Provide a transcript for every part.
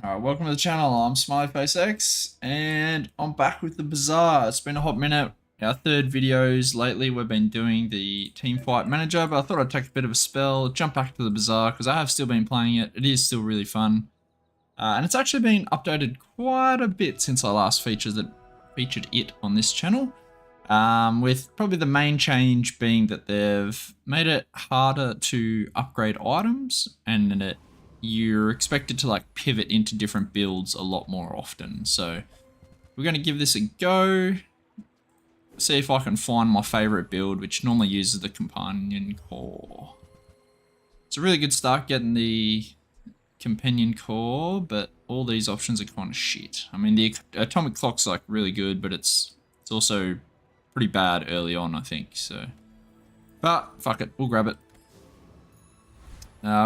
Alright, welcome to the channel. I'm SmileyFaceX and I'm back with the Bazaar. It's been a hot minute. Our third videos lately we've been doing the team fight manager, but I thought I'd take a bit of a spell, jump back to the Bazaar because I have still been playing it. It is still really fun. And it's actually been updated quite a bit since I last featured it on this channel. With probably the main change being that they've made it harder to upgrade items and that you're expected to like pivot into different builds a lot more often. So we're going to give this a go. See if I can find my favorite build, which normally uses the companion core. It's a really good start getting the companion core, but all these options are kind of shit. I mean, the atomic clock's like really good, but it's also pretty bad early on, I think. So, but fuck it, we'll grab it.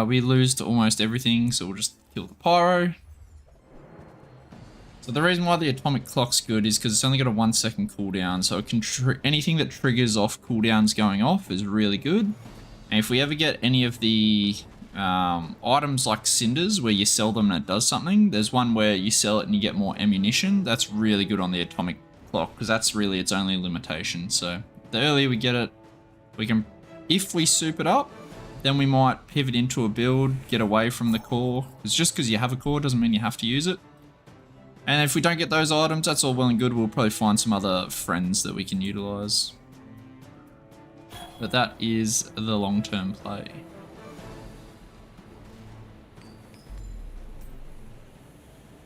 We lose to almost everything, so we'll just kill the pyro. So the reason why the atomic clock's good is because it's only got a 1 second cooldown, so it can anything that triggers off cooldowns going off is really good. And if we ever get any of the items like cinders where you sell them and it does something, there's one where you sell it and you get more ammunition. That's really good on the atomic clock because that's really its only limitation. So the earlier we get it, we can, if we soup it up, then we might pivot into a build, get away from the core. It's just because you have a core doesn't mean you have to use it. And if we don't get those items, that's all well and good. We'll probably find some other friends that we can utilize. But that is the long-term play.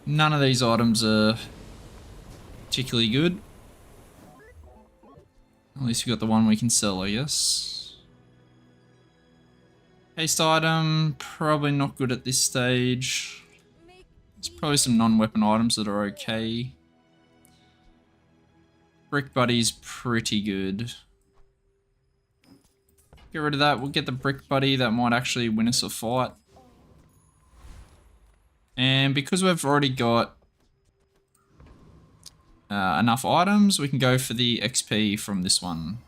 None of these items are particularly good. At least we got the one we can sell, I guess. Haste item, probably not good at this stage. There's probably some non-weapon items that are okay. Brick Buddy's pretty good. Get rid of that, we'll get the Brick Buddy, that might actually win us a fight. And because we've already got enough items, we can go for the XP from this one.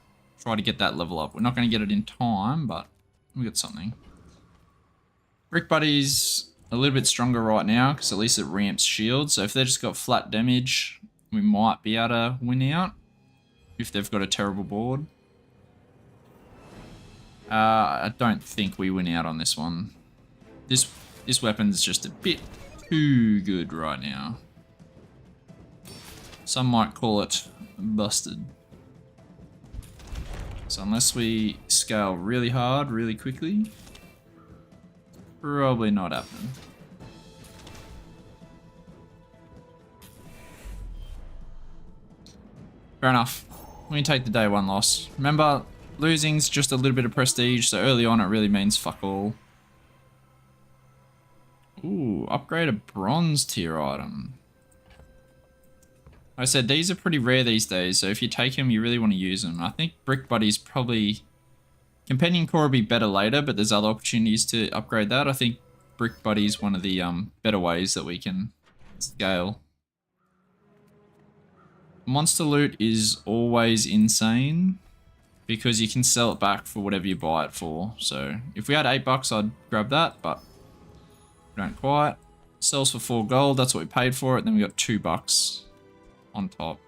Try to get that level up. We're not going to get it in time, but we got something. Brick Buddy's a little bit stronger right now because at least it ramps shield. So if they've just got flat damage, we might be able to win out if they've got a terrible board. I don't think we win out on this one. This weapon's just a bit too good right now. Some might call it busted. So unless we scale really hard, really quickly, probably not happening. Fair enough. We can take the day one loss. Remember, losing's just a little bit of prestige, so early on it really means fuck all. Ooh, upgrade a bronze tier item. Like I said, these are pretty rare these days, so if you take them, you really want to use them. I think Brick Buddy's probably... Companion Core will be better later, but there's other opportunities to upgrade that. I think Brick Buddy's one of the better ways that we can scale. Monster loot is always insane because you can sell it back for whatever you buy it for. So if we had $8, I'd grab that, but we don't quite. Sells for 4 gold, that's what we paid for it. Then we got $2 on top.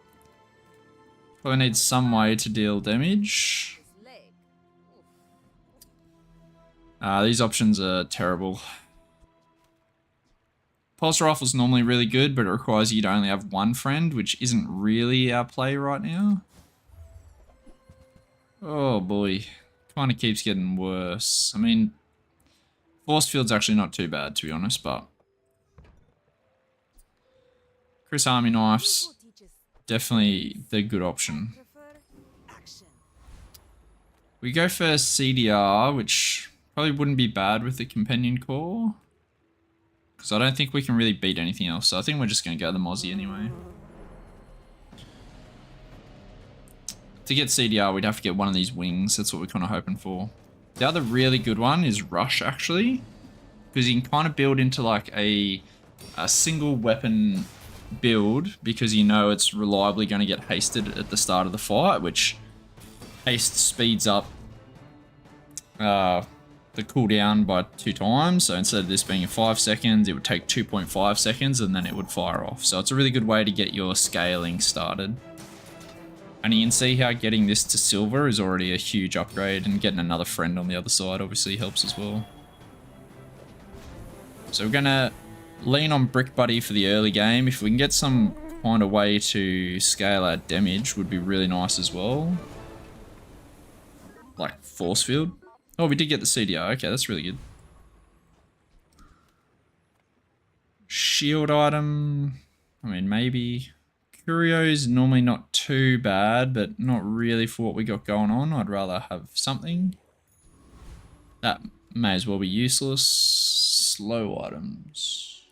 Probably need some way to deal damage. These options are terrible. Pulse Rifle's normally really good, but it requires you to only have one friend, which isn't really our play right now. Oh boy. Kind of keeps getting worse. I mean, Force Field's actually not too bad, to be honest, but... Chris Army Knife's definitely the good option. We go for CDR, which probably wouldn't be bad with the Companion Core. Because I don't think we can really beat anything else, so I think we're just going to go the Mozzie anyway. To get CDR, we'd have to get one of these wings. That's what we're kind of hoping for. The other really good one is Rush, actually. Because you can kind of build into like a single weapon build because you know it's reliably going to get hasted at the start of the fight, which haste speeds up the cooldown by 2 times. So instead of this being 5 seconds, it would take 2.5 seconds and then it would fire off. So it's a really good way to get your scaling started. And you can see how getting this to silver is already a huge upgrade, and getting another friend on the other side obviously helps as well. So we're gonna lean on Brick Buddy for the early game. If we can get some kind of way to scale our damage, would be really nice as well. Like force field. Oh, we did get the CDR. Okay, that's really good. Shield item. I mean, maybe. Curio's normally not too bad, but not really for what we got going on. I'd rather have something. That may as well be useless. Slow items.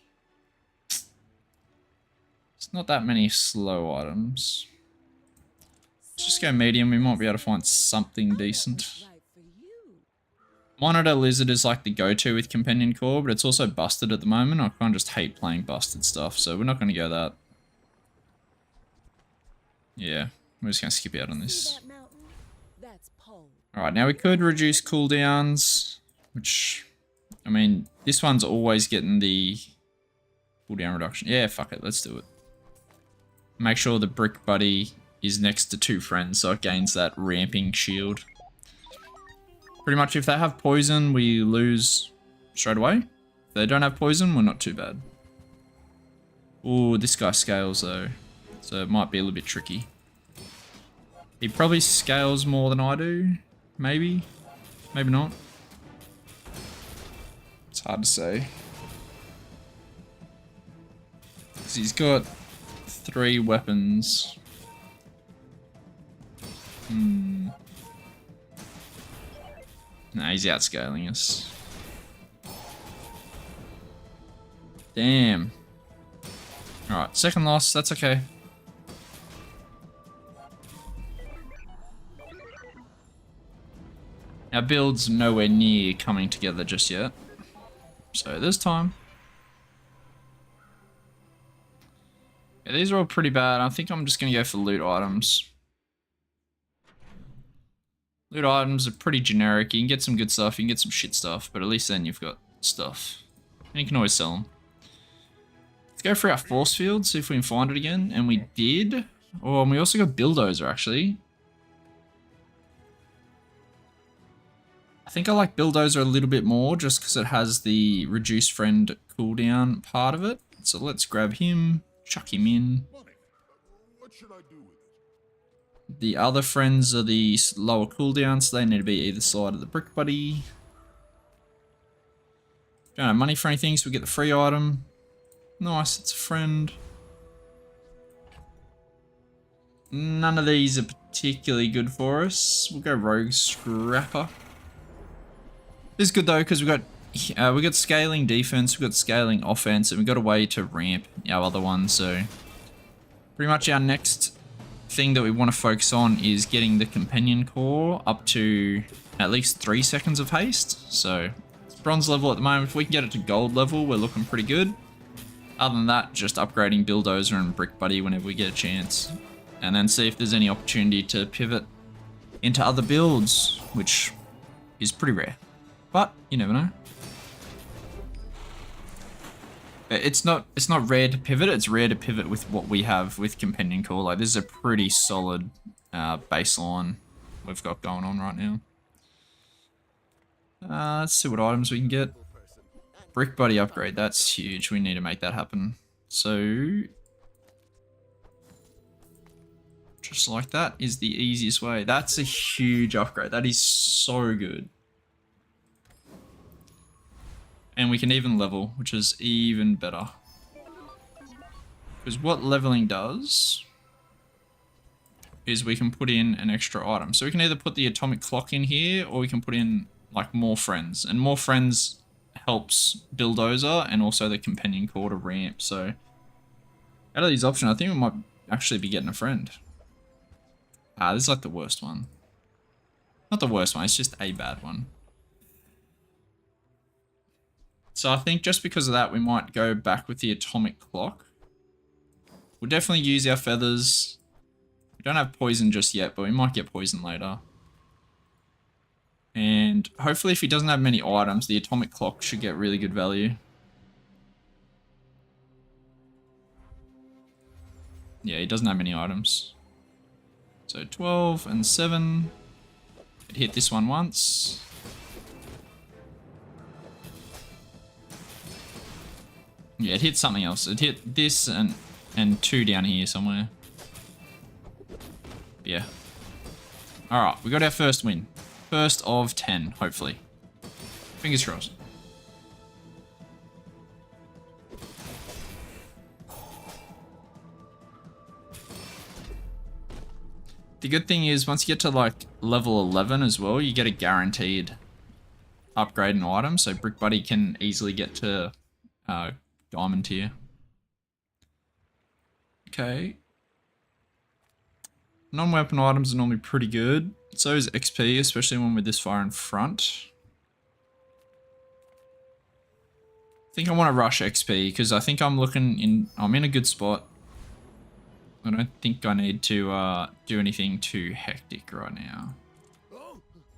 It's not that many slow items. Let's just go medium. We might be able to find something decent. Monitor Lizard is like the go-to with Companion Core, but it's also busted at the moment. I kind of just hate playing busted stuff, so we're not going to go that. Yeah, we're just going to skip out on this. Alright, now we could reduce cooldowns, which, I mean, this one's always getting the cooldown reduction. Yeah, fuck it, let's do it. Make sure the Brick Buddy is next to 2 friends, so it gains that ramping shield. Pretty much if they have poison, we lose straight away. If they don't have poison, we're not too bad. Ooh, this guy scales though, so it might be a little bit tricky. He probably scales more than I do. Maybe. Maybe not. It's hard to say. 'Cause he's got 3 weapons. Nah, he's outscaling us. Damn. Alright, second loss, that's okay. Our build's nowhere near coming together just yet. So there's time. Yeah, these are all pretty bad. I think I'm just going to go for loot items. Loot items are pretty generic. You can get some good stuff, you can get some shit stuff, but at least then you've got stuff. And you can always sell them. Let's go for our force field, see if we can find it again. And we did. Oh, and we also got Bulldozer, actually. I think I like Bulldozer a little bit more just because it has the reduced friend cooldown part of it. So let's grab him, chuck him in. What should I do with it? The other friends are the lower cooldown, so they need to be either side of the Brick Buddy. Don't have money for anything, so we get the free item. Nice, it's a friend. None of these are particularly good for us. We'll go Rogue Scrapper. This is good though, because we got scaling defense, we got scaling offense, and we got a way to ramp our other ones. So pretty much our next thing that we want to focus on is getting the Companion Core up to at least 3 seconds of haste. So it's bronze level at the moment. If we can get it to gold level, we're looking pretty good. Other than that, just upgrading Bulldozer and Brick Buddy whenever we get a chance. And then see if there's any opportunity to pivot into other builds, which is pretty rare. But you never know. It's not rare to pivot, it's rare to pivot with what we have with Companion Core. Like, this is a pretty solid baseline we've got going on right now. Let's see what items we can get. Brick Buddy upgrade, that's huge. We need to make that happen. So just like that is the easiest way. That's a huge upgrade. That is so good. And we can even level, which is even better. Because what leveling does is we can put in an extra item. So we can either put the atomic clock in here, or we can put in like more friends. And more friends helps Bulldozer and also the Companion Core to ramp. So out of these options, I think we might actually be getting a friend. This is like the worst one. Not the worst one, it's just a bad one. So I think just because of that, we might go back with the atomic clock. We'll definitely use our feathers. We don't have poison just yet, but we might get poison later. And hopefully if he doesn't have many items, the atomic clock should get really good value. Yeah, he doesn't have many items. So 12 and 7. It hit this one once. Yeah, it hit something else. It hit this and 2 down here somewhere. Yeah. Alright, we got our first win. First of 10, hopefully. Fingers crossed. The good thing is, once you get to like level 11 as well, you get a guaranteed upgrade in items. So Brick Buddy can easily get to diamond tier. Okay. Non-weapon items are normally pretty good. So is XP, especially when we're this far in front. I think I want to rush XP because I think I'm in a good spot. I don't think I need to do anything too hectic right now.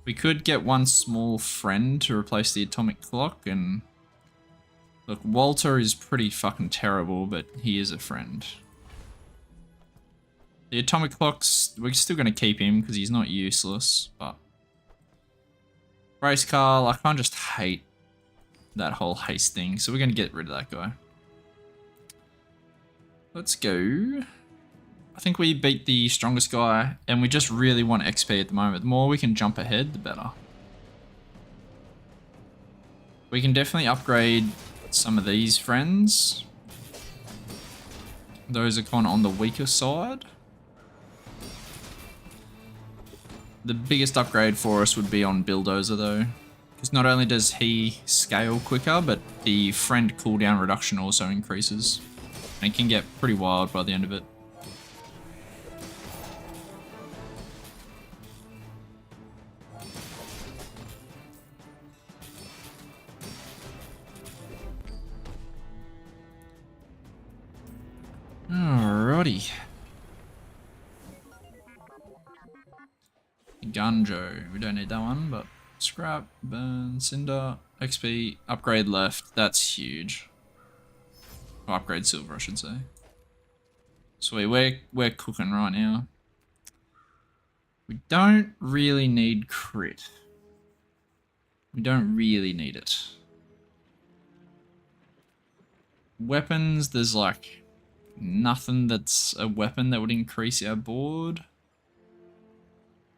We could get one small friend to replace the atomic clock, and look, Walter is pretty fucking terrible, but he is a friend. The atomic clocks, we're still going to keep him because he's not useless, but race car, I can't just hate that whole haste thing, so we're going to get rid of that guy. Let's go. I think we beat the strongest guy, and we just really want XP at the moment. The more we can jump ahead, the better. We can definitely upgrade some of these friends. Those are kind of on the weaker side. The biggest upgrade for us would be on Dozer though. Because not only does he scale quicker, but the friend cooldown reduction also increases. And it can get pretty wild by the end of it. Alrighty. Gunjo. We don't need that one, but scrap, burn, cinder, XP, upgrade left. That's huge. Or upgrade silver, I should say. Sweet, we're cooking right now. We don't really need crit. We don't really need it. Weapons, there's like nothing that's a weapon that would increase our board.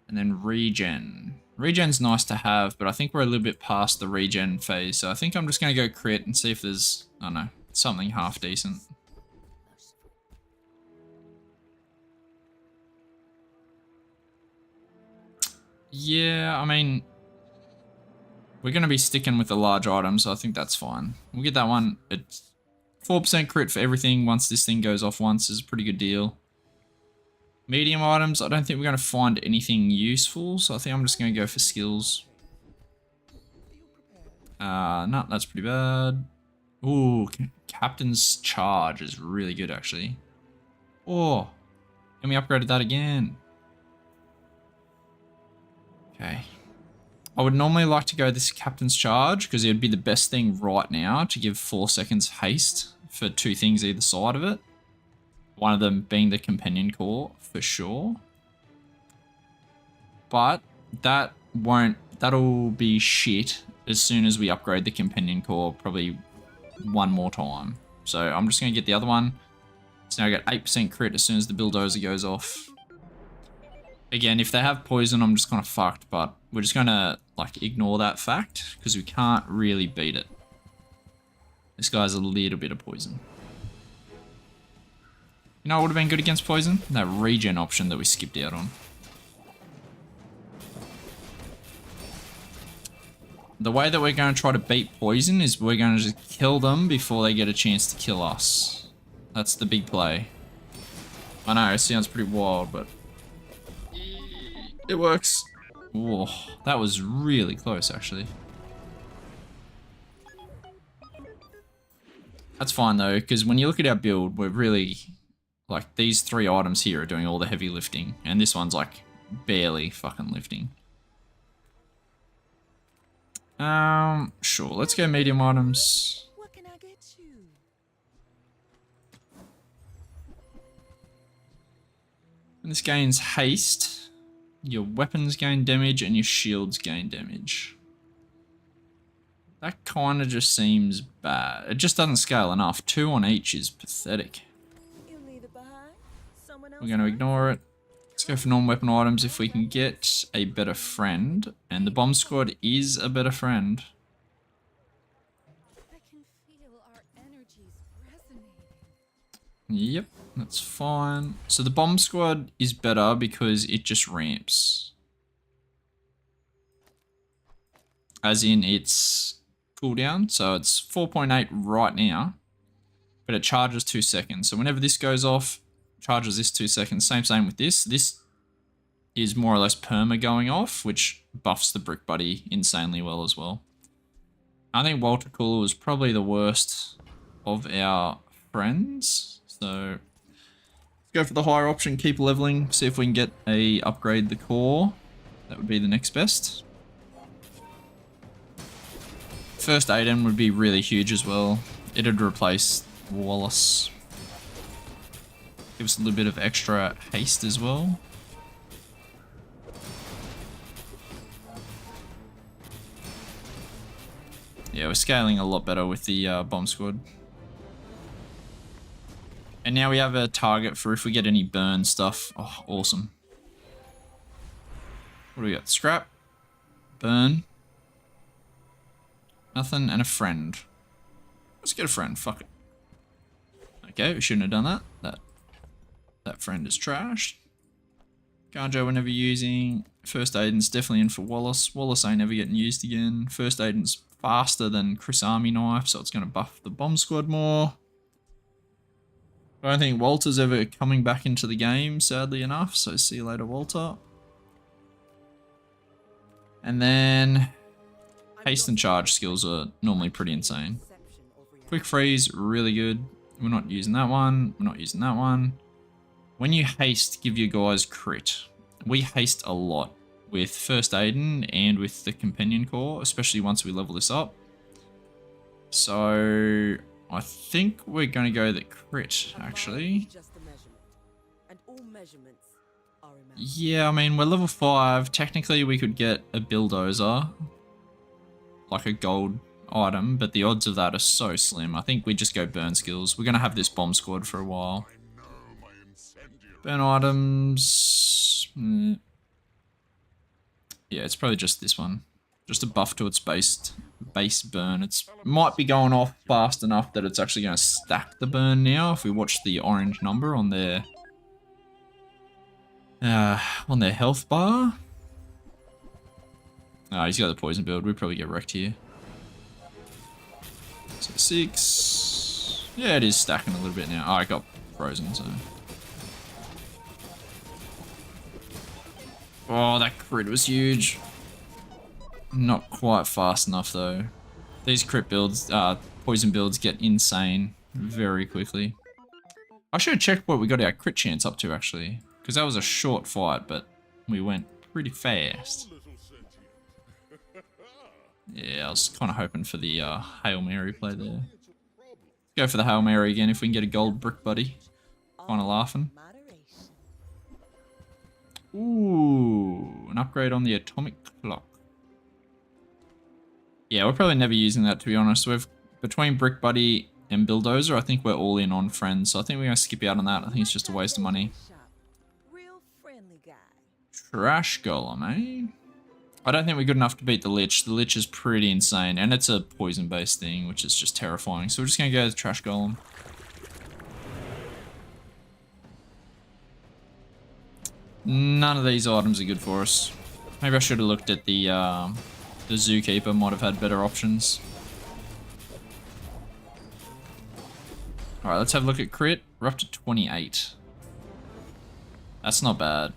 And then regen. Regen's nice to have, but I think we're a little bit past the regen phase. So I think I'm just going to go crit and see if there's, I don't know, something half decent. Yeah, I mean, we're going to be sticking with the large items, so I think that's fine. We'll get that one. It's 4% crit for everything once this thing goes off once is a pretty good deal. Medium items, I don't think we're going to find anything useful, so I think I'm just going to go for skills. No, that's pretty bad. Ooh, Captain's Charge is really good, actually. Oh, and we upgraded that again. Okay. I would normally like to go this Captain's Charge, because it would be the best thing right now to give 4 seconds haste for 2 things either side of it. One of them being the Companion Core, for sure. But that'll be shit as soon as we upgrade the Companion Core, probably one more time. So I'm just going to get the other one. So now I get 8% crit as soon as the Dozer goes off. Again, if they have poison, I'm just kind of fucked, but we're just going to like ignore that fact because we can't really beat it. This guy's a little bit of poison. You know what would have been good against poison? That regen option that we skipped out on. The way that we're going to try to beat poison is we're going to just kill them before they get a chance to kill us. That's the big play. I know, it sounds pretty wild, but it works. Whoa, that was really close, actually. That's fine, though, because when you look at our build, we're really... like, these 3 items here are doing all the heavy lifting, and this one's, like, barely fucking lifting. Sure. Let's go medium items. What can I get you? And this gains haste. Your weapons gain damage and your shields gain damage. That kind of just seems bad. It just doesn't scale enough. 2 on each is pathetic. You leave it behind. Someone else We're going to might. ignore it. Let's go for non-weapon items if we can get a better friend. And the bomb squad is a better friend. I can feel our energies resonating. Yep, that's fine. So the bomb squad is better because it just ramps. As in its cooldown. So it's 4.8 right now. But it charges 2 seconds. So whenever this goes off, charges this 2 seconds. Same with this. This is more or less perma going off, which buffs the Brick Buddy insanely well as well. I think Walter Cooler was probably the worst of our friends. So let's go for the higher option, keep leveling, see if we can get a upgrade the core. That would be the next best. First Aiden would be really huge as well. It'd replace Wallace. Give us a little bit of extra haste as well. Yeah, we're scaling a lot better with the bomb squad. And now we have a target for if we get any burn stuff. Oh, awesome. What do we got? Scrap. Burn. Nothing, and a friend. Let's get a friend, fuck it. Okay, we shouldn't have done that. That friend is trashed. Garjo we're never using. First Aiden's definitely in for Wallace. Wallace ain't never getting used again. First Aiden's faster than Chris Army Knife, so it's going to buff the bomb squad more. I don't think Walter's ever coming back into the game, sadly enough, so see you later, Walter. And then haste and charge skills are normally pretty insane. Quick freeze, really good. We're not using that one. We're not using that one. When you haste, give your guys crit. We haste a lot with First Aiden and with the Companion Core, especially once we level this up. So I think we're going to go the crit, actually. Yeah, I mean, we're level 5. Technically, we could get a Dozer, like a gold item, but the odds of that are so slim. I think we just go burn skills. We're going to have this bomb squad for a while. Burn items. Yeah, it's probably just this one. Just a buff to its base burn. It might be going off fast enough that it's actually going to stack the burn now if we watch the orange number on their health bar. He's got the poison build. We'd probably get wrecked here. So 6. Yeah, it is stacking a little bit now. Oh, I got frozen, so. Oh, that crit was huge. Not quite fast enough, though. These crit builds, poison builds get insane very quickly. I should have checked what we got our crit chance up to, actually. Because that was a short fight, but we went pretty fast. Yeah, I was kind of hoping for the Hail Mary play there. Go for the Hail Mary again if we can get a gold Brick Buddy. Kind of laughing. Ooh, an upgrade on the atomic clock. Yeah, we're probably never using that, to be honest. We've between Brick Buddy and Dozer, I think we're all in on friends. So I think we're going to skip out on that. I think it's just a waste of money. Trash Golem, eh? I don't think we're good enough to beat the Lich. The Lich is pretty insane, and it's a poison-based thing, which is just terrifying. So we're just going to go with Trash Golem. None of these items are good for us. Maybe I should have looked at the Zookeeper. Might have had better options. Alright, let's have a look at crit. We're up to 28. That's not bad.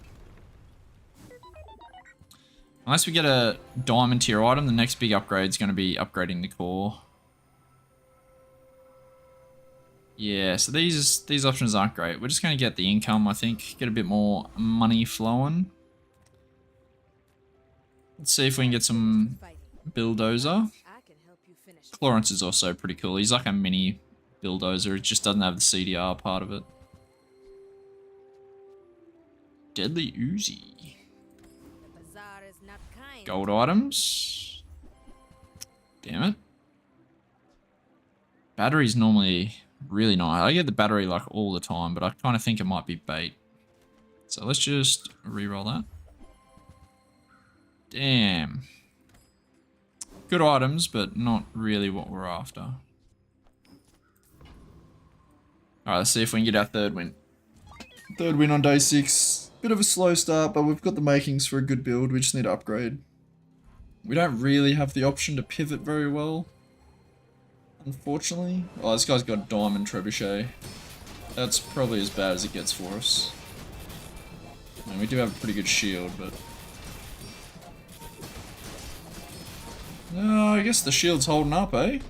Unless we get a diamond tier item, the next big upgrade is going to be upgrading the core. Yeah, so these options aren't great. We're just going to get the income, I think. Get a bit more money flowing. Let's see if we can get some bulldozer. I can help you finish. Clarence is also pretty cool. He's like a mini bulldozer. It just doesn't have the CDR part of it. Deadly Uzi. The bazaar is not kind. Gold items. Damn it. Battery's normally really nice. I get the battery like all the time, but I kind of think it might be bait. So let's just re-roll that. Damn. Good items, but not really what we're after. Alright, let's see if we can get our third win. Third win on day 6. Bit of a slow start, but we've got the makings for a good build. We just need to upgrade. We don't really have the option to pivot very well, unfortunately. Oh, this guy's got diamond trebuchet. That's probably as bad as it gets for us. I mean, we do have a pretty good shield, but... I guess the shield's holding up, eh?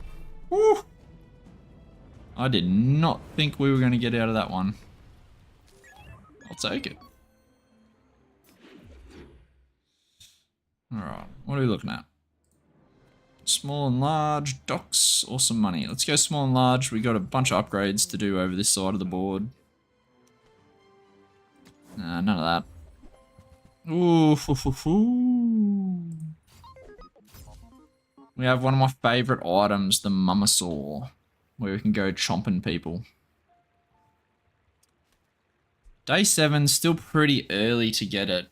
Woo! I did not think we were going to get out of that one. I'll take it. Alright, what are we looking at? Small and large, docks, or some money. Let's go small and large. We got a bunch of upgrades to do over this side of the board. Nah, none of that. Ooh, We have one of my favourite items, the mama saw, where we can go chomping people. Day 7, still pretty early to get it.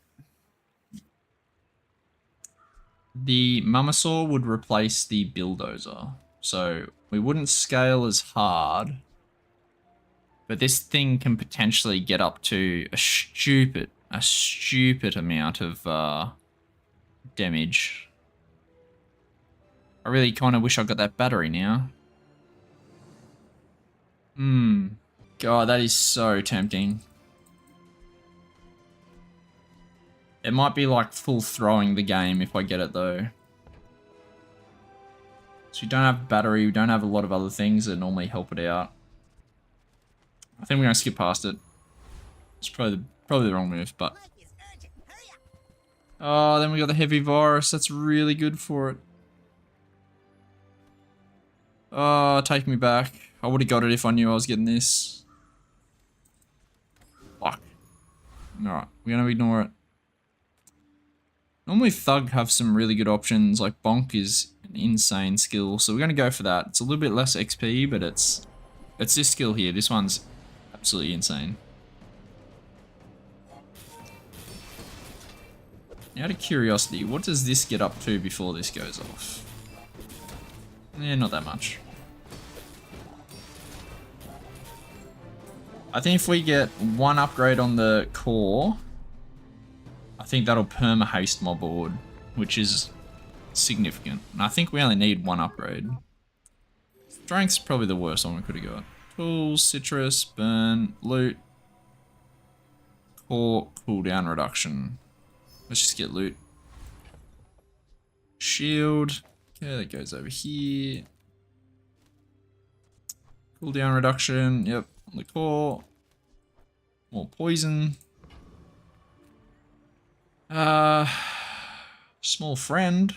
The mama saw would replace the bulldozer, so we wouldn't scale as hard. But this thing can potentially get up to a stupid amount of damage. I really kind of wish I got that battery now. God, that is so tempting. It might be like full throwing the game if I get it though. So we don't have battery, we don't have a lot of other things that normally help it out. I think we're gonna skip past it. It's probably the wrong move, but... Oh, then we got the heavy virus, that's really good for it. Oh, take me back. I would have got it if I knew I was getting this. Fuck. Alright, we're gonna ignore it. Normally Thug have some really good options, like Bonk is an insane skill, so we're going to go for that. It's a little bit less XP, but it's this skill here. This one's absolutely insane. Out of curiosity, what does this get up to before this goes off? Yeah, not that much. I think if we get one upgrade on the core... I think that'll perma-haste my board, which is significant. And I think we only need one upgrade. Strength's probably the worst one we could have got. Tools, citrus, burn, loot, core, cooldown reduction. Let's just get loot. Shield. Okay, that goes over here. Cooldown reduction, yep, on the core. More poison. Small friend.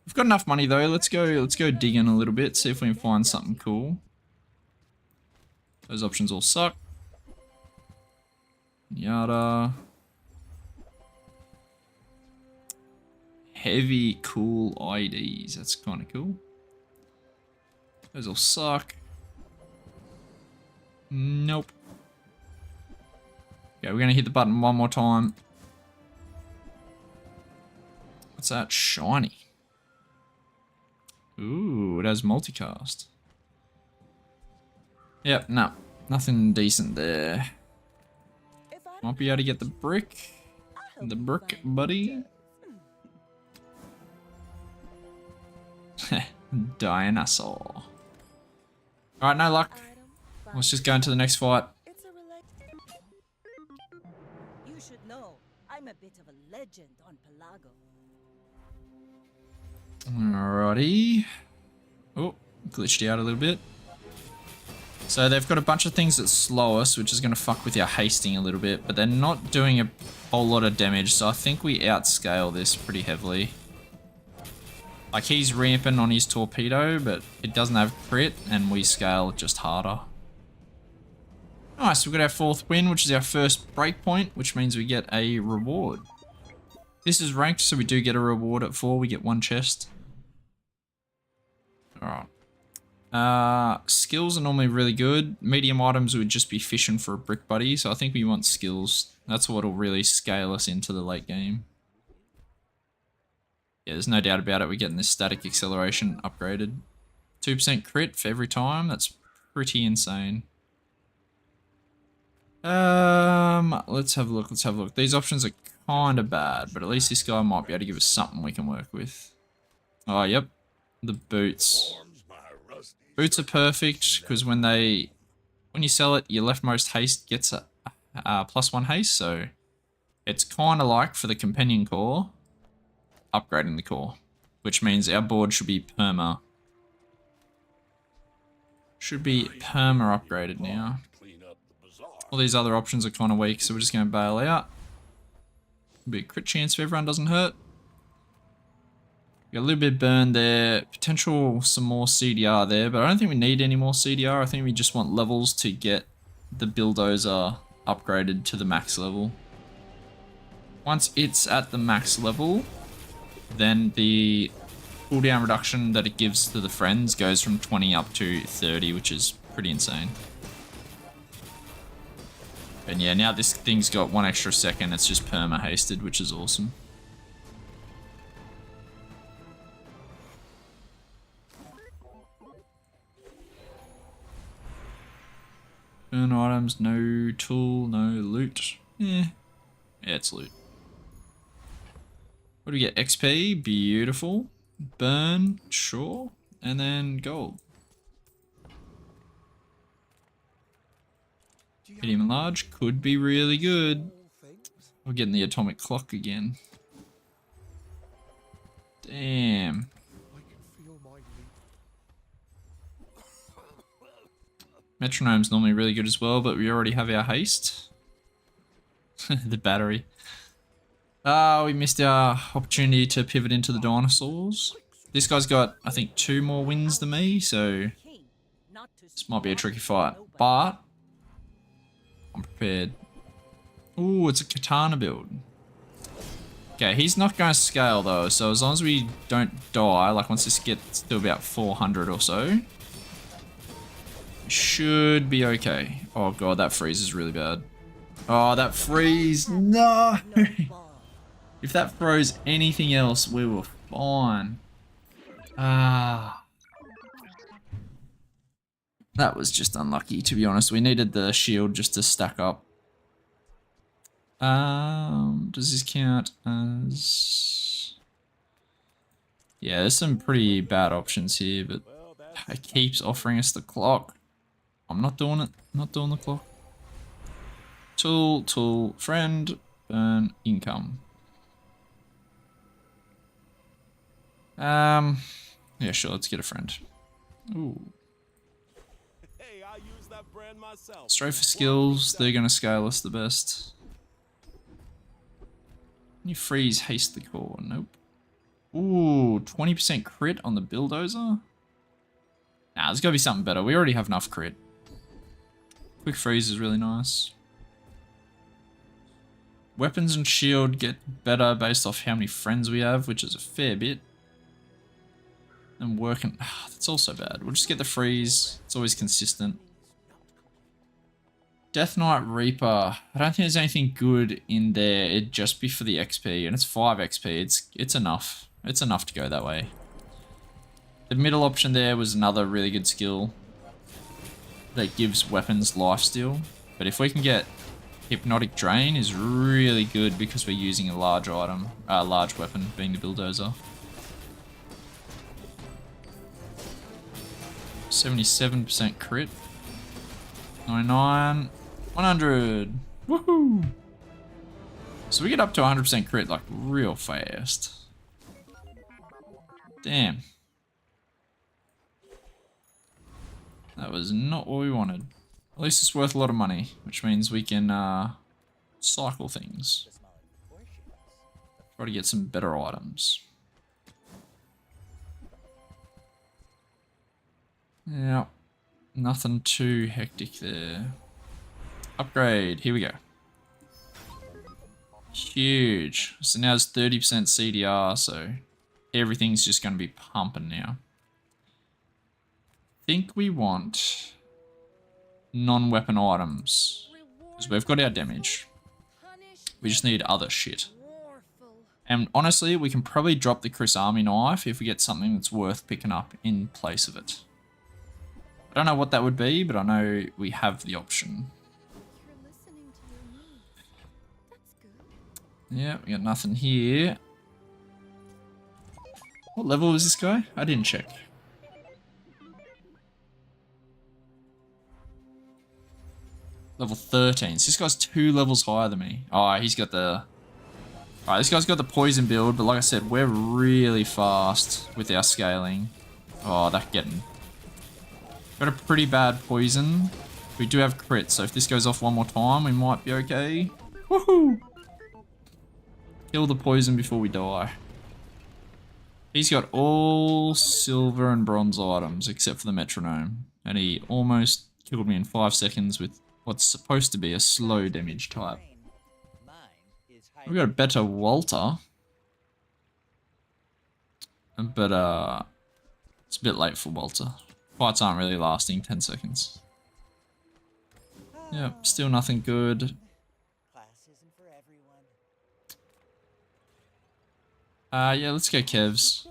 We've got enough money though. Let's go digging a little bit, see if we can find something cool. Those options all suck. Yada. Heavy cool IDs. That's kind of cool. Those all suck. Nope. Yeah, we're gonna hit the button one more time. What's that? Shiny. Ooh, it has multicast. Yep, no. Nothing decent there. Might be able to get the brick. The brick, buddy. Dinosaur. Alright, no luck. Let's just go into the next fight. You should know, I'm a bit of a legend on Pelago. Alrighty. Oh, glitched out a little bit. So they've got a bunch of things that slow us, which is going to fuck with your hasting a little bit, but they're not doing a whole lot of damage, so I think we outscale this pretty heavily. Like, he's ramping on his torpedo, but it doesn't have crit, and we scale just harder. Nice, we've got our 4th win, which is our first breakpoint, which means we get a reward. This is ranked, so we do get a reward at 4. We get 1 chest. Alright. Skills are normally really good. Medium items would just be fishing for a brick buddy, so I think we want skills. That's what'll really scale us into the late game. Yeah, there's no doubt about it. We're getting this static acceleration upgraded. 2% crit for every time. That's pretty insane. Let's have a look. Let's have a look. These options are kind of bad, but at least this guy might be able to give us something we can work with. Oh, yep. The boots. Boots are perfect because when you sell it, your leftmost haste gets a +1 haste, so it's kind of like for the companion core, upgrading the core, which means our board should be perma. Should be perma upgraded now. All these other options are kind of weak, so we're just going to bail out. Be a crit chance if everyone doesn't hurt. Got a little bit burned there. Potential some more CDR there, but I don't think we need any more CDR. I think we just want levels to get the Dozer upgraded to the max level. Once it's at the max level, then the cooldown reduction that it gives to the friends goes from 20 up to 30, which is pretty insane. And yeah, now this thing's got 1 extra second. It's just perma hasted, which is awesome. Burn items, no tool, no loot. Yeah, it's loot. What do we get? XP, beautiful. Burn, sure. And then gold. Medium and large could be really good. We're getting the atomic clock again. Damn. Metronome's normally really good as well, but we already have our haste. The battery. We missed our opportunity to pivot into the dinosaurs. This guy's got, I think, 2 more wins than me, so this might be a tricky fight, but I'm prepared. Ooh, it's a katana build. Okay, he's not going to scale though, so as long as we don't die, like once this gets to about 400 or so, should be okay. Oh god, that freeze is really bad. Oh, that freeze, no! If that froze anything else, we were fine. Ah. That was just unlucky, to be honest. We needed the shield just to stack up. Does this count as... Yeah, there's some pretty bad options here, but it keeps offering us the clock. I'm not doing it. I'm not doing the clock. Tool, friend, burn, income. Yeah, sure, let's get a friend. Ooh. Straight for skills, they're gonna scale us the best. Can you freeze haste the core? Nope. Ooh, 20% crit on the Dozer? Nah, there's gotta be something better. We already have enough crit. Quick freeze is really nice. Weapons and shield get better based off how many friends we have, which is a fair bit. And working, that's also bad. We'll just get the freeze. It's always consistent. Death Knight Reaper. I don't think there's anything good in there. It'd just be for the XP, and it's 5 XP. It's enough. It's enough to go that way. The middle option there was another really good skill that gives weapons lifesteal. But if we can get Hypnotic Drain, is really good because we're using a large item, large weapon, being the Dozer. 77% crit. 99. 100. Woohoo! So we get up to 100% crit like real fast. Damn. That was not what we wanted. At least it's worth a lot of money, which means we can cycle things. Try to get some better items. Yeah, nothing too hectic there. Upgrade, here we go. Huge. So now it's 30% CDR, so everything's just going to be pumping now. Think we want non-weapon items, because we've got our damage. We just need other shit. And honestly, we can probably drop the Chris Army knife if we get something that's worth picking up in place of it. I don't know what that would be, but I know we have the option. Yeah, we got nothing here. What level is this guy? I didn't check. Level 13. So this guy's 2 levels higher than me. Oh, he's got the... Alright, this guy's got the poison build, but like I said, we're really fast with our scaling. Oh, that's getting... Got a pretty bad poison. We do have crit, so if this goes off one more time, we might be okay. Woohoo! Kill the poison before we die. He's got all silver and bronze items, except for the metronome. And he almost killed me in 5 seconds with what's supposed to be a slow damage type. We've got a better Walter. But, it's a bit late for Walter. Fights aren't really lasting 10 seconds. Yep, still nothing good. Yeah, let's go Kevs.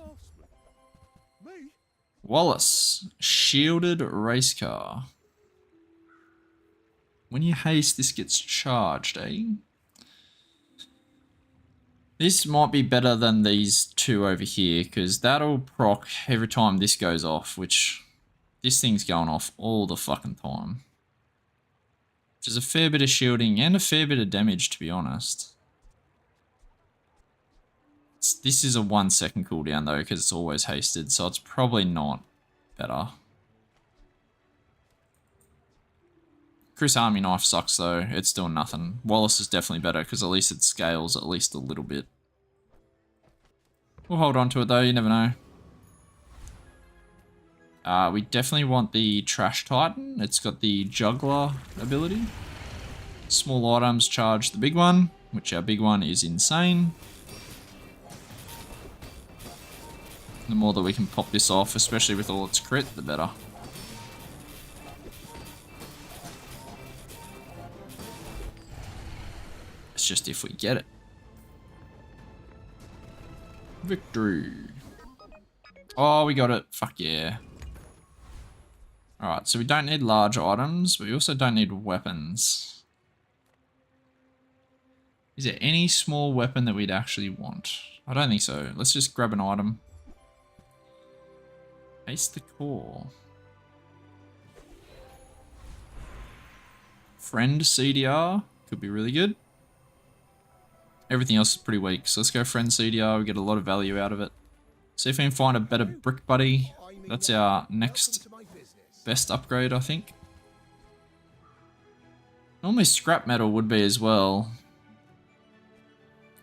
Wallace, shielded race car. When you haste, this gets charged, eh? This might be better than these two over here, because that'll proc every time this goes off, which this thing's going off all the fucking time. Which is a fair bit of shielding and a fair bit of damage, to be honest. This is a 1 second cooldown though, because it's always hasted, so it's probably not better. Chris Army knife sucks though, it's still nothing. Wallace is definitely better, because at least it scales at least a little bit. We'll hold on to it though, you never know. We definitely want the Trash Titan. It's got the Juggler ability. Small items charge the big one, which our big one is insane. The more that we can pop this off, especially with all its crit, the better. It's just if we get it. Victory. Oh, we got it. Fuck yeah. Alright, so we don't need large items, but we also don't need weapons. Is there any small weapon that we'd actually want? I don't think so. Let's just grab an item. Ace the core. Friend CDR could be really good. Everything else is pretty weak, so let's go friend CDR. We get a lot of value out of it. See if we can find a better brick buddy. That's our next best upgrade, I think. Normally scrap metal would be as well.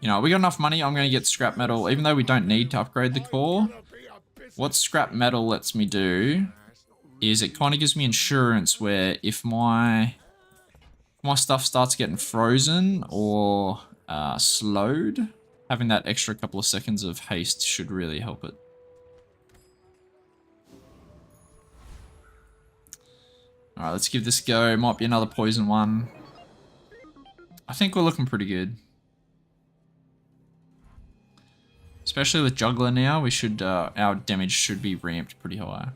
You know, we got enough money, I'm going to get scrap metal, even though we don't need to upgrade the core. What scrap metal lets me do is it kind of gives me insurance where if my stuff starts getting frozen or slowed, having that extra couple of seconds of haste should really help it. Alright, let's give this a go. Might be another poison one. I think we're looking pretty good. Especially with Juggler now, we should our damage should be ramped pretty high.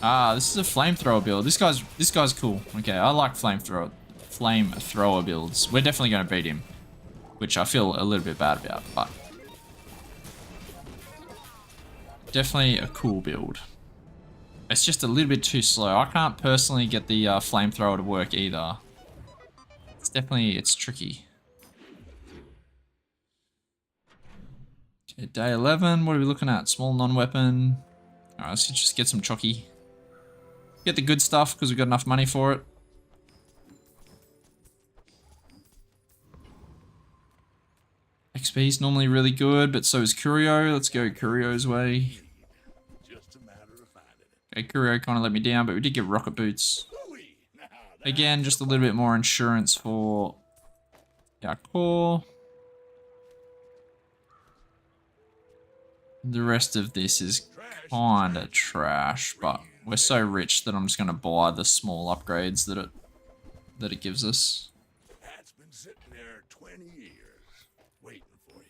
Ah, this is a flamethrower build. This guy's cool. Okay, I like flamethrower builds. We're definitely going to beat him, which I feel a little bit bad about, but definitely a cool build. It's just a little bit too slow. I can't personally get the flamethrower to work either. It's tricky. Okay, day 11, what are we looking at? Small non-weapon. Alright, let's just get some chocky. Get the good stuff, because we've got enough money for it. XP is normally really good, but so is Curio. Let's go Curio's way. Okay, Curio kind of let me down, but we did get rocket boots. Again, just a little bit more insurance for our core. The rest of this is kind of trash, but we're so rich that I'm just going to buy the small upgrades that it gives us. That's been sitting there 20 years, waiting for you.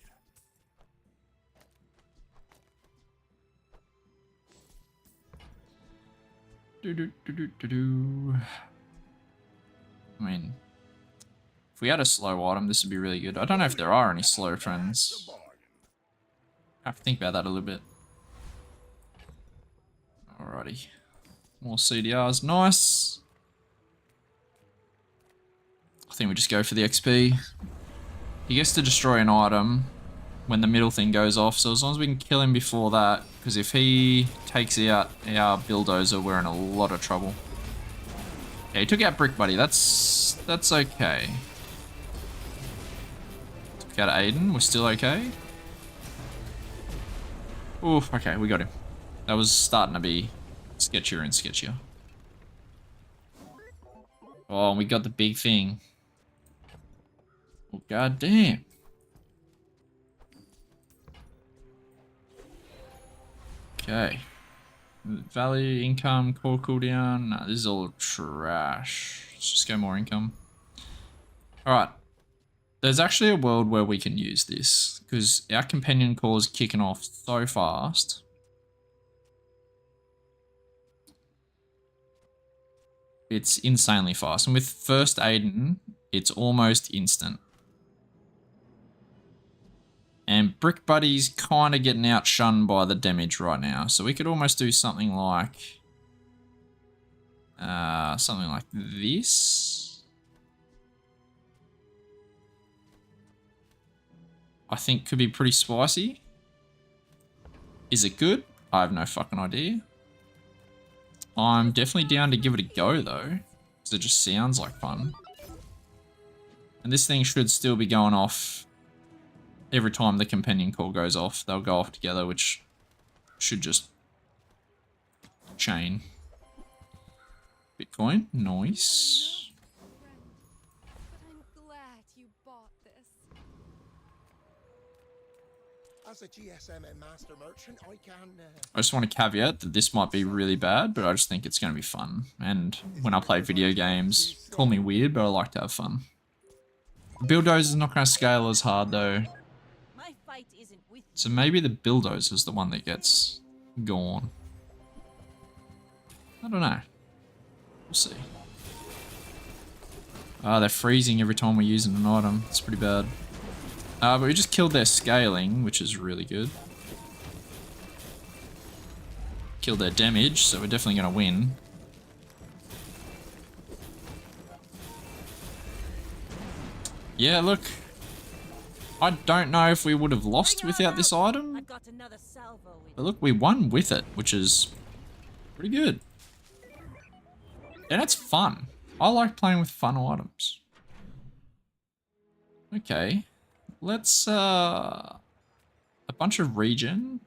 I mean, if we had a slow item, this would be really good. I don't know if there are any slow trends. I have to think about that a little bit. Alrighty. More CDRs. Nice. I think we just go for the XP. He gets to destroy an item when the middle thing goes off. So as long as we can kill him before that. Because if he takes out our Dozer, we're in a lot of trouble. Yeah, he took out Brick Buddy. That's okay. Took out Aiden. We're still okay. Oof, okay, we got him. That was starting to be sketchier and sketchier. Oh, and we got the big thing. Oh, god damn. Okay. Value, income, core cooldown. Nah, this is all trash. Let's just go more income. Alright. There's actually a world where we can use this, because our companion core is kicking off so fast. It's insanely fast. And with first Aiden, it's almost instant. And Brick Buddy's kind of getting outshunned by the damage right now. So we could almost do something like this. I think could be pretty spicy. Is it good? I have no fucking idea. I'm definitely down to give it a go though, because it just sounds like fun. And this thing should still be going off every time the companion core goes off. They'll go off together, which should just chain. Bitcoin, nice. As a GSM and master merchant, I can. I just want to caveat that this might be really bad, but I just think it's going to be fun. And when I play video games, call me weird, but I like to have fun. Bulldozer is not going to scale as hard though. My fight isn't with So maybe the Bulldozer is the one that gets gone. I don't know. We'll see. Ah, they're freezing every time we're using an item. It's pretty bad. But we just killed their scaling, which is really good. Killed their damage, so we're definitely going to win. Yeah, look. I don't know if we would have lost without this item. But look, we won with it, which is pretty good. And it's fun. I like playing with fun items. Okay. Let's, a bunch of regen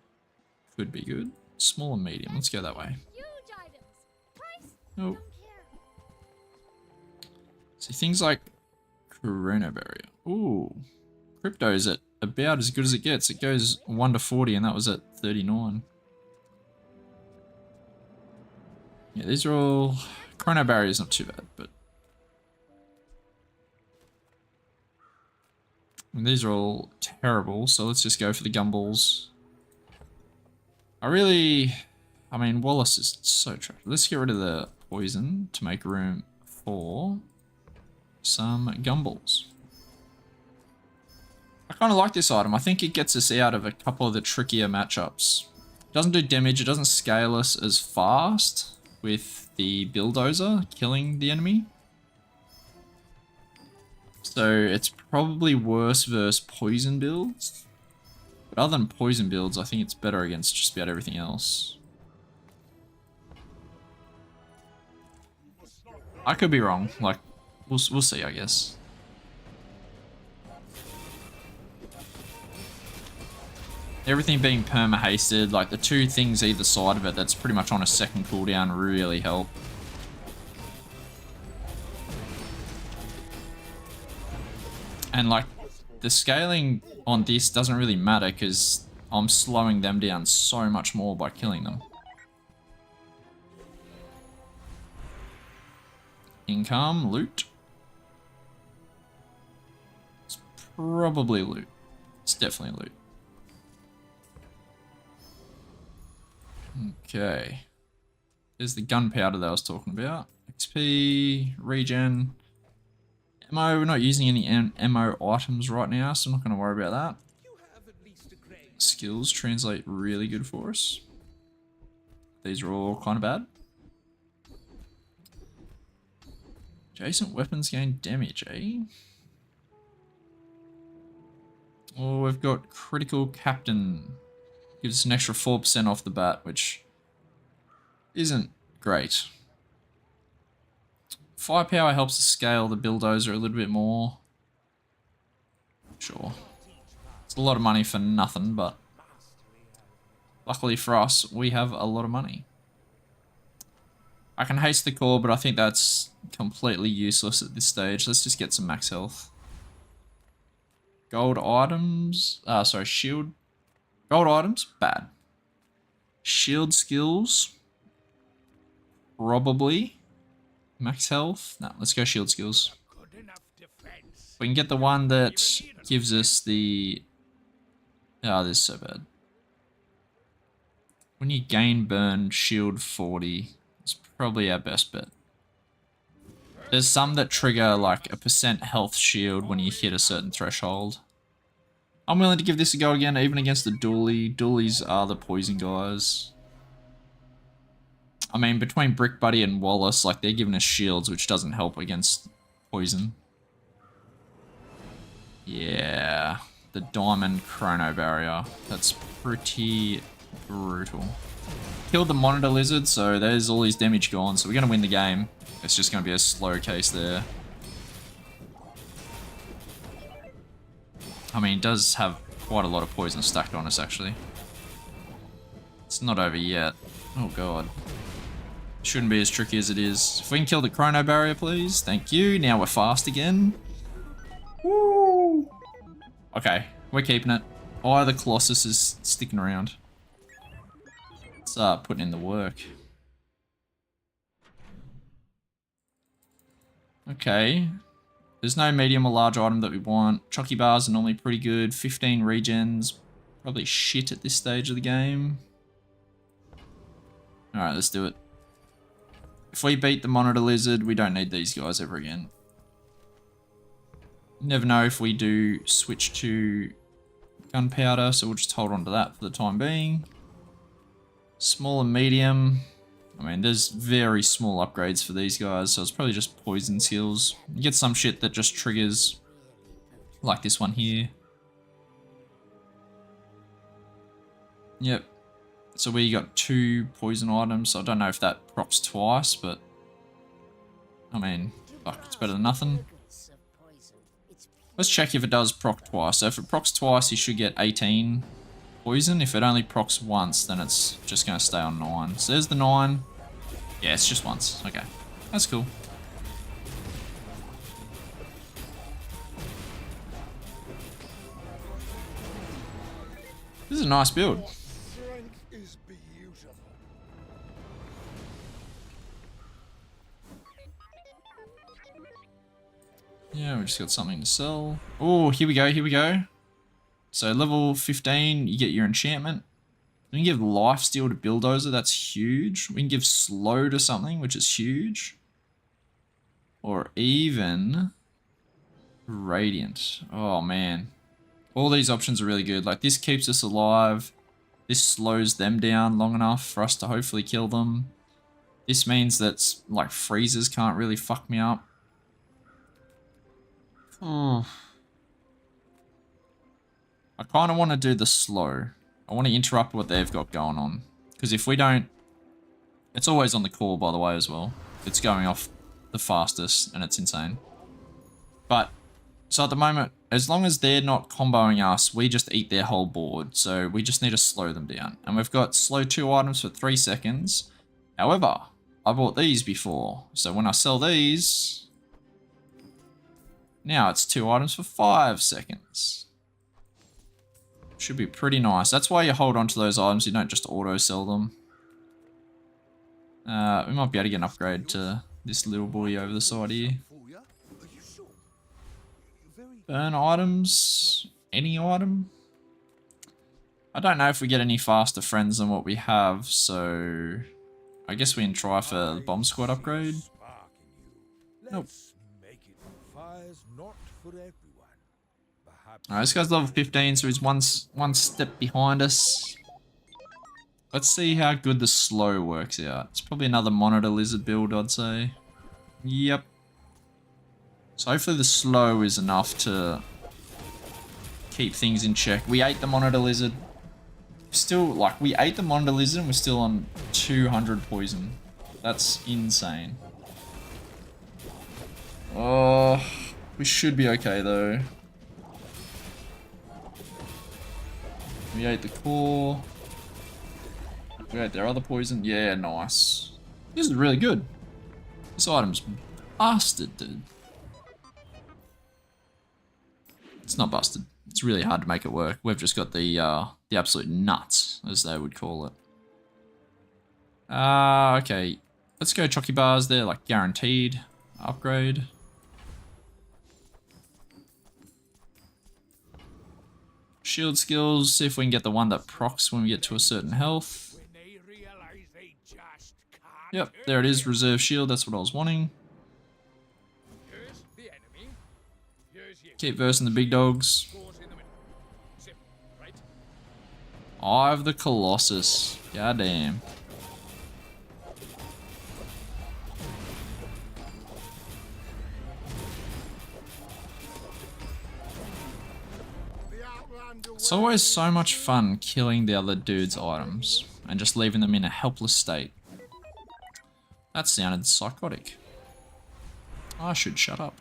could be good. Small and medium. Let's go that way. Oh. See, things like Corona Barrier. Ooh. Crypto's at about as good as it gets. It goes 1 to 40 and that was at 39. Yeah, these are all... Chrono Barrier is not too bad, but... And these are all terrible, so let's just go for the gumballs. I mean, Wallace is so trash. Let's get rid of the poison to make room for some gumballs. I kind of like this item. I think it gets us out of a couple of the trickier matchups. It doesn't do damage, it doesn't scale us as fast with the Bulldozer killing the enemy. So it's probably worse versus poison builds. But other than poison builds, I think it's better against just about everything else. I could be wrong. Like, we'll see, I guess. everything being perma-hasted, like the two things either side of it that's pretty much on a second cooldown really help. And like the scaling on this doesn't really matter because I'm slowing them down so much more by killing them. Income, loot. It's probably loot. It's definitely loot. Okay. There's the gunpowder that I was talking about. XP, regen. Ammo, we're not using any ammo items right now, so I'm not going to worry about that. Skills translate really good for us. These are all kind of bad. Adjacent weapons gain damage, eh? Oh, we've got critical captain. Gives us an extra 4% off the bat, which isn't great. Firepower helps to scale the Dozer a little bit more. Sure. It's a lot of money for nothing, but luckily for us, we have a lot of money. I can haste the core, but I think that's completely useless at this stage. Let's just get some max health. Gold items. Sorry, shield. Gold items, bad. Shield skills. Probably. Max health? No, let's go shield skills. We can get the one that gives us the... Oh, this is so bad. When you gain burn, shield 40. It's probably our best bet. There's some that trigger like a % health shield when you hit a certain threshold. I'm willing to give this a go again, even against the Dooley. Doolies are the poison guys. I mean, between Brick Buddy and Wallace, like, they're giving us shields, which doesn't help against poison. Yeah, the Diamond Chrono Barrier. That's pretty brutal. Killed the Monitor Lizard, so there's all his damage gone, so we're going to win the game. It's just going to be a slow case there. I mean, it does have quite a lot of poison stacked on us, actually. It's not over yet. Oh, God. Shouldn't be as tricky as it is. If we can kill the Chrono Barrier, please. Thank you. Now we're fast again. Woo! Okay, we're keeping it. Oh, the Colossus is sticking around. Let's start putting in the work. Okay. There's no medium or large item that we want. Chocky bars are normally pretty good. 15 regens. Probably shit at this stage of the game. Alright, let's do it. If we beat the Monitor Lizard, we don't need these guys ever again. Never know if we do switch to gunpowder, so we'll just hold on to that for the time being. Small and medium. I mean, there's very small upgrades for these guys, so it's probably just poison skills. You get some shit that just triggers, like this one here. Yep. So we got 2 poison items. I don't know if that procs twice, but I mean, fuck, it's better than nothing. Let's check if it does proc twice. So if it procs twice, you should get 18 poison. If it only procs once, then it's just going to stay on 9. So there's the 9. Yeah, it's just once. Okay, that's cool. This is a nice build. Yeah, we just got something to sell. Oh, here we go, here we go. So level 15, you get your enchantment. We can give lifesteal to Dozer, that's huge. We can give slow to something, which is huge. Or even radiant. Oh man. All these options are really good. Like this keeps us alive. This slows them down long enough for us to hopefully kill them. This means that like freezers can't really fuck me up. Oh. I kind of want to do the slow. I want to interrupt what they've got going on. Because if we don't... It's always on the core, by the way, as well. It's going off the fastest, and it's insane. But, so at the moment, as long as they're not comboing us, we just eat their whole board. So we just need to slow them down. And we've got slow 2 items for 3 seconds. However, I bought these before. So when I sell these, now it's 2 items for 5 seconds. Should be pretty nice. That's why you hold on to those items. You don't just auto sell them. We might be able to get an upgrade to this little boy over the side here. Burn items. Any item. I don't know if we get any faster friends than what we have, so I guess we can try for the bomb squad upgrade. Nope. Alright, this guy's level 15, so he's one step behind us. Let's see how good the slow works out. It's probably another monitor lizard build, I'd say. Yep. So hopefully the slow is enough to keep things in check. We ate the monitor lizard. Still, like, we ate the monitor lizard and we're still on 200 poison. That's insane. Oh, we should be okay though. We ate the core. We ate their other poison. Yeah, nice. This is really good. This item's busted, dude. It's not busted. It's really hard to make it work. We've just got the absolute nuts, as they would call it. Okay. Let's go chocky bars. They're like guaranteed upgrade. Shield skills, see if we can get the one that procs when we get to a certain health. Yep, there it is, reserve shield, that's what I was wanting. Keep versing the big dogs. Eye of the Colossus, goddamn. It's always so much fun killing the other dude's items and just leaving them in a helpless state. That sounded psychotic. I should shut up.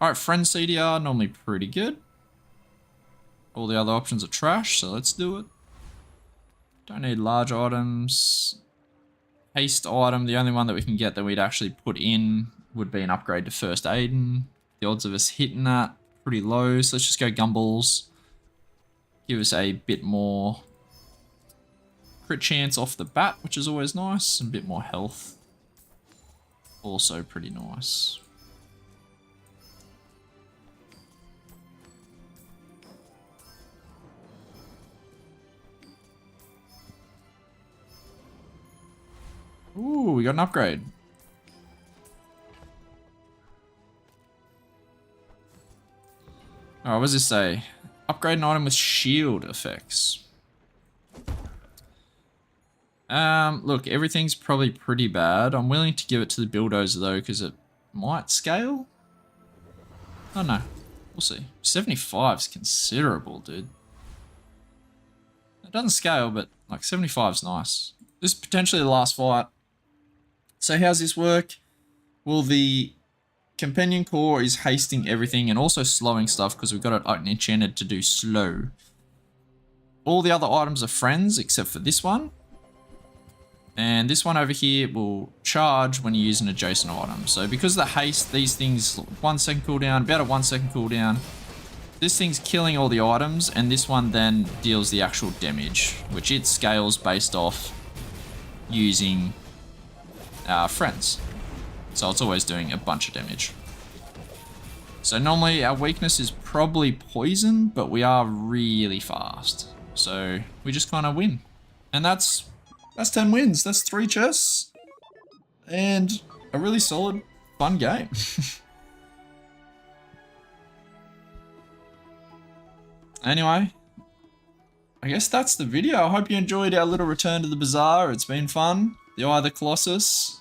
Alright, friend CDR, normally pretty good. All the other options are trash, so let's do it. Don't need large items. Haste item, the only one that we can get that we'd actually put in would be an upgrade to first Aiden. The odds of us hitting that, pretty low, so let's just go gumballs. Give us a bit more crit chance off the bat, which is always nice, and a bit more health. Also pretty nice. Ooh, we got an upgrade. Alright, what does this say? Upgrade an item with shield effects. Look, everything's probably pretty bad. I'm willing to give it to the Bulldozer though, because it might scale. I don't know. We'll see. 75 is considerable, dude. It doesn't scale, but like 75 is nice. This is potentially the last fight. So how's this work? Well, the companion core is hasting everything and also slowing stuff because we've got it enchanted to do slow. All the other items are friends except for this one. And this one over here will charge when you use an adjacent item. So because of the haste, these things 1 second cooldown, about a 1 second cooldown. This thing's killing all the items and this one then deals the actual damage, which it scales based off using friends. So it's always doing a bunch of damage. So normally our weakness is probably poison, but we are really fast. So we just kind of win. And that's 10 wins. That's 3 chests. And a really solid, fun game. Anyway, I guess that's the video. I hope you enjoyed our little return to the bazaar. It's been fun. The Eye of the Colossus.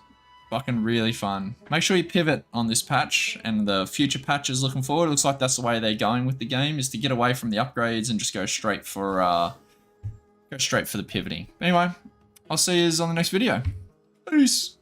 Fucking really fun. Make sure you pivot on this patch and the future patches looking forward. It looks like that's the way they're going with the game, is to get away from the upgrades and just go straight for the pivoting. Anyway, I'll see you on the next video. Peace.